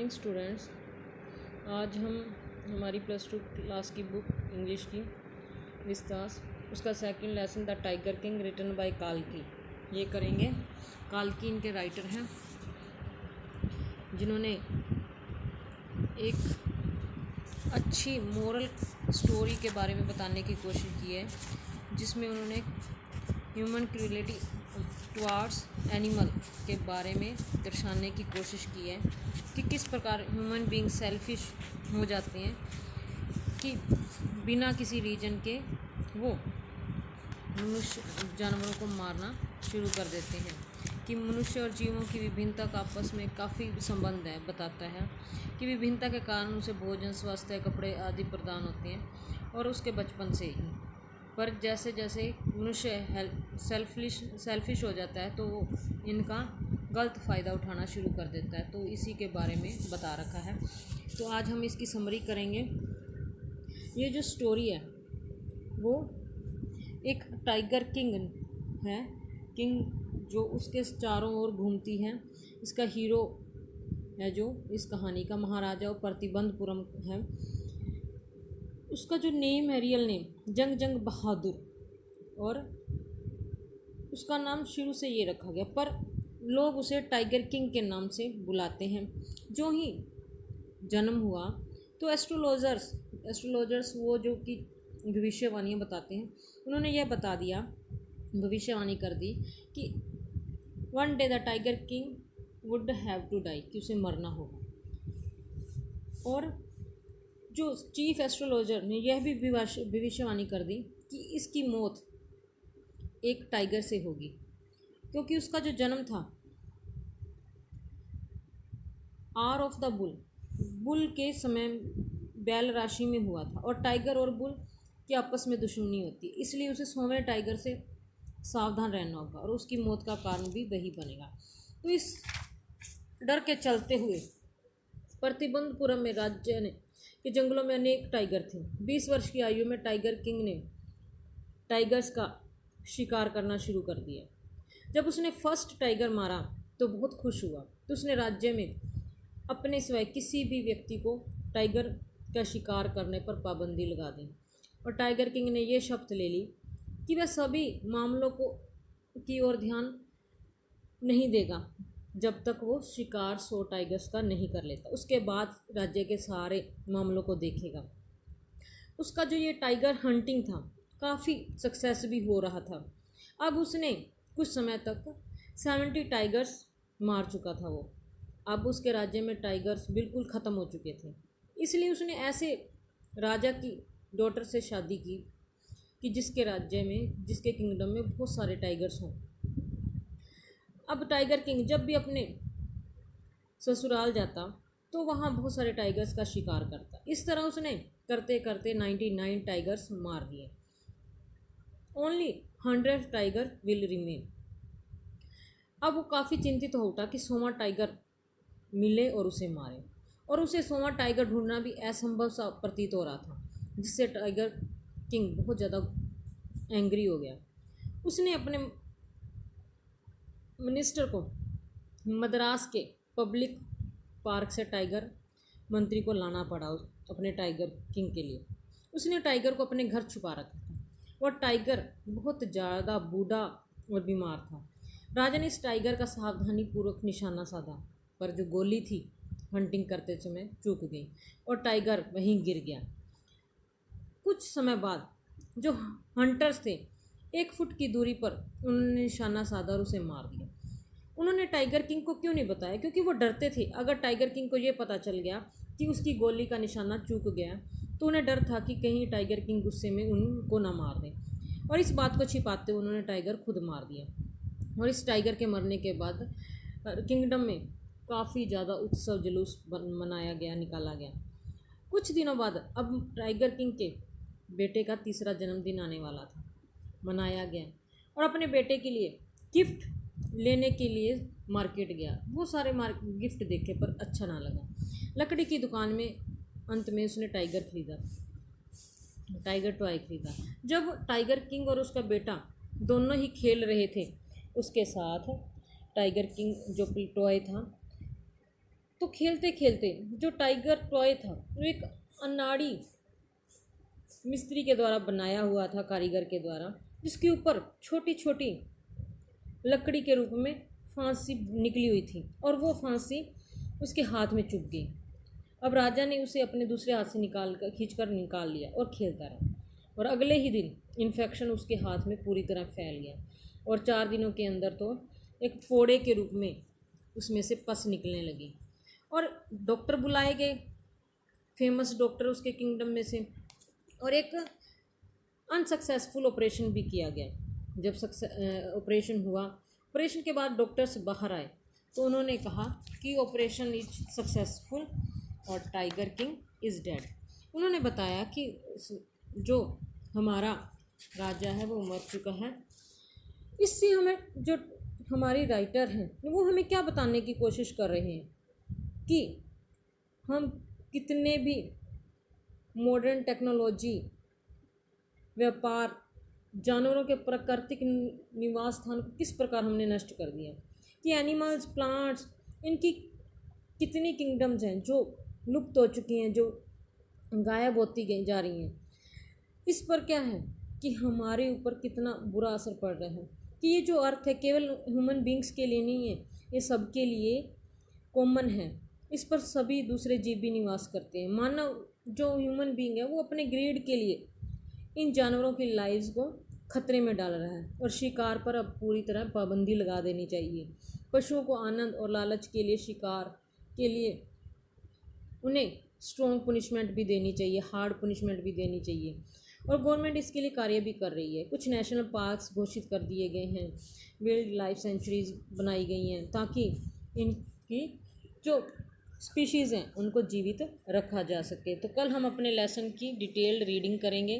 Morning students. आज हम हमारी +2 क्लास की बुक इंग्लिश की विस्तास उसका second lesson the tiger king written by काल्की ये करेंगे। काल्की इनके राइटर हैं जिन्होंने एक अच्छी मोरल स्टोरी के बारे में बताने की कोशिश की है, जिसमें उन्होंने ह्यूमन क्रूएलिटी टुवार्ड्स एनिमल के बारे में दर्शाने की कोशिश की है कि किस प्रकार ह्यूमन बीइंग सेल्फिश हो जाते हैं कि बिना किसी रीजन के वो मनुष्य जानवरों को मारना शुरू कर देते हैं, कि मनुष्य और जीवों की विभिन्नता का आपस में काफ़ी संबंध है। बताता है कि विभिन्नता के कारण उसे भोजन, स्वास्थ्य, कपड़े आदि प्रदान होते हैं और उसके बचपन से ही। पर जैसे जैसे मनुष्य सेल्फिश हो जाता है तो वो इनका गलत फ़ायदा उठाना शुरू कर देता है। तो इसी के बारे में बता रखा है। तो आज हम इसकी समरी करेंगे। ये जो स्टोरी है वो एक टाइगर किंग है, किंग जो उसके चारों ओर घूमती है। इसका हीरो है जो इस कहानी का महाराजा और प्रतिबंधपुरम है। उसका जो नेम है, रियल नेम जंग बहादुर, और उसका नाम शुरू से ये रखा गया, पर लोग उसे टाइगर किंग के नाम से बुलाते हैं। जो ही जन्म हुआ तो एस्ट्रोलॉजर्स वो जो कि भविष्यवाणियाँ बताते हैं, उन्होंने यह बता दिया, भविष्यवाणी कर दी कि one day the tiger king would have to die, कि उसे मरना होगा। और जो चीफ एस्ट्रोलॉजर ने यह भी भविष्यवाणी कर दी कि इसकी मौत एक टाइगर से होगी, क्योंकि उसका जो जन्म था आर ऑफ द बुल के समय बैल राशि में हुआ था, और टाइगर और बुल की आपस में दुश्मनी होती है, इसलिए उसे सोने टाइगर से सावधान रहना होगा और उसकी मौत का कारण भी वही बनेगा। तो इस डर के चलते हुए प्रतिबंधपुरम में राज्य ने के जंगलों में अनेक टाइगर थे। 20 वर्ष की आयु में टाइगर किंग ने टाइगर्स का शिकार करना शुरू कर दिया। जब उसने फर्स्ट टाइगर मारा तो बहुत खुश हुआ, तो उसने राज्य में अपने सिवाय किसी भी व्यक्ति को टाइगर का शिकार करने पर पाबंदी लगा दी, और टाइगर किंग ने यह शपथ ले ली कि वह सभी मामलों की ओर ध्यान नहीं देगा जब तक वो शिकार 100 टाइगर्स का नहीं कर लेता। उसके बाद राज्य के सारे मामलों को देखेगा। उसका जो ये टाइगर हंटिंग था काफ़ी सक्सेस भी हो रहा था। अब उसने कुछ समय तक 70 टाइगर्स मार चुका था वो। अब उसके राज्य में टाइगर्स बिल्कुल ख़त्म हो चुके थे, इसलिए उसने ऐसे राजा की डॉटर से शादी की कि जिसके राज्य में, जिसके किंगडम में बहुत सारे टाइगर्स हों। अब टाइगर किंग जब भी अपने ससुराल जाता तो वहाँ बहुत सारे टाइगर्स का शिकार करता। इस तरह उसने करते करते 99 टाइगर्स मार दिए। Only 100 tiger will remain. अब वो काफ़ी चिंतित हो उठा कि 100वां टाइगर मिले और उसे मारे, और उसे 100वां टाइगर ढूंढना भी असंभव सा प्रतीत हो रहा था, जिससे टाइगर किंग बहुत ज़्यादा एंग्री हो गया। उसने अपने मिनिस्टर को मद्रास के पब्लिक पार्क से टाइगर मंत्री को लाना पड़ा अपने टाइगर किंग के लिए। उसने टाइगर को अपने घर छुपा रखा था। वह टाइगर बहुत ज़्यादा बूढ़ा और बीमार था। राजा ने इस टाइगर का सावधानी पूर्वक निशाना साधा, पर जो गोली थी हंटिंग करते समय चूक गई और टाइगर वहीं गिर गया। कुछ समय बाद जो हंटर्स थे 1 फुट की दूरी पर उन्होंने निशाना साधा और उसे मार दिया। उन्होंने टाइगर किंग को क्यों नहीं बताया? क्योंकि वो डरते थे अगर टाइगर किंग को ये पता चल गया कि उसकी गोली का निशाना चूक गया तो उन्हें डर था कि कहीं टाइगर किंग गुस्से में उनको ना मार दें, और इस बात को छिपाते हुए उन्होंने टाइगर खुद मार दिया। और इस टाइगर के मरने के बाद किंगडम में काफ़ी ज़्यादा उत्सव जुलूस मनाया गया, निकाला गया। कुछ दिनों बाद अब टाइगर किंग के बेटे का 3रा जन्मदिन आने वाला था, मनाया गया, और अपने बेटे के लिए गिफ्ट लेने के लिए मार्केट गया। बहुत सारे गिफ्ट देखे पर अच्छा ना लगा। लकड़ी की दुकान में अंत में उसने टाइगर टॉय खरीदा। जब टाइगर किंग और उसका बेटा दोनों ही खेल रहे थे, उसके साथ टाइगर किंग जो टॉय था तो खेलते खेलते जो टाइगर टॉय था वो एक अनाड़ी मिस्त्री के द्वारा बनाया हुआ था, कारीगर के द्वारा, जिसके ऊपर छोटी छोटी लकड़ी के रूप में फांसी निकली हुई थी और वो फांसी उसके हाथ में चुभ गई। अब राजा ने उसे अपने दूसरे हाथ से निकाल लिया और खेलता रहा, और अगले ही दिन इन्फेक्शन उसके हाथ में पूरी तरह फैल गया और 4 दिनों के अंदर तो एक फोड़े के रूप में उसमें से पस निकलने लगी। और डॉक्टर बुलाए गए, फेमस डॉक्टर उसके किंगडम में से, और एक अनसक्सेसफुल ऑपरेशन भी किया गया। जब ऑपरेशन हुआ, ऑपरेशन के बाद डॉक्टर्स बाहर आए तो उन्होंने कहा कि ऑपरेशन इज सक्सेसफुल और टाइगर किंग इज़ डेड। उन्होंने बताया कि जो हमारा राजा है वो मर चुका है। इससे हमें जो हमारी राइटर हैं वो हमें क्या बताने की कोशिश कर रहे हैं कि हम कितने भी मॉडर्न टेक्नोलॉजी, व्यापार, जानवरों के प्राकृतिक निवास स्थान को किस प्रकार हमने नष्ट कर दिया, कि एनिमल्स, प्लांट्स, इनकी कितनी किंगडम्स हैं जो लुप्त हो चुकी हैं, जो गायब होती गई जा रही हैं। इस पर क्या है कि हमारे ऊपर कितना बुरा असर पड़ रहा है, कि ये जो अर्थ है केवल ह्यूमन बींग्स के लिए नहीं है, ये सबके लिए कॉमन है। इस पर सभी दूसरे जीव भी निवास करते हैं। मानव जो ह्यूमन बींग है वो अपने ग्रीड के लिए इन जानवरों की लाइव्स को खतरे में डाल रहा है, और शिकार पर अब पूरी तरह पाबंदी लगा देनी चाहिए। पशुओं को आनंद और लालच के लिए, शिकार के लिए उन्हें स्ट्रॉन्ग पनिशमेंट भी देनी चाहिए, हार्ड पनिशमेंट भी देनी चाहिए, और गवर्नमेंट इसके लिए कार्य भी कर रही है। कुछ नेशनल पार्क्स घोषित कर दिए गए हैं, वाइल्ड लाइफ सेंचुरीज बनाई गई हैं ताकि इनकी जो स्पीशीज़ हैं उनको जीवित रखा जा सके। तो कल हम अपने लेसन की डिटेल्ड रीडिंग करेंगे।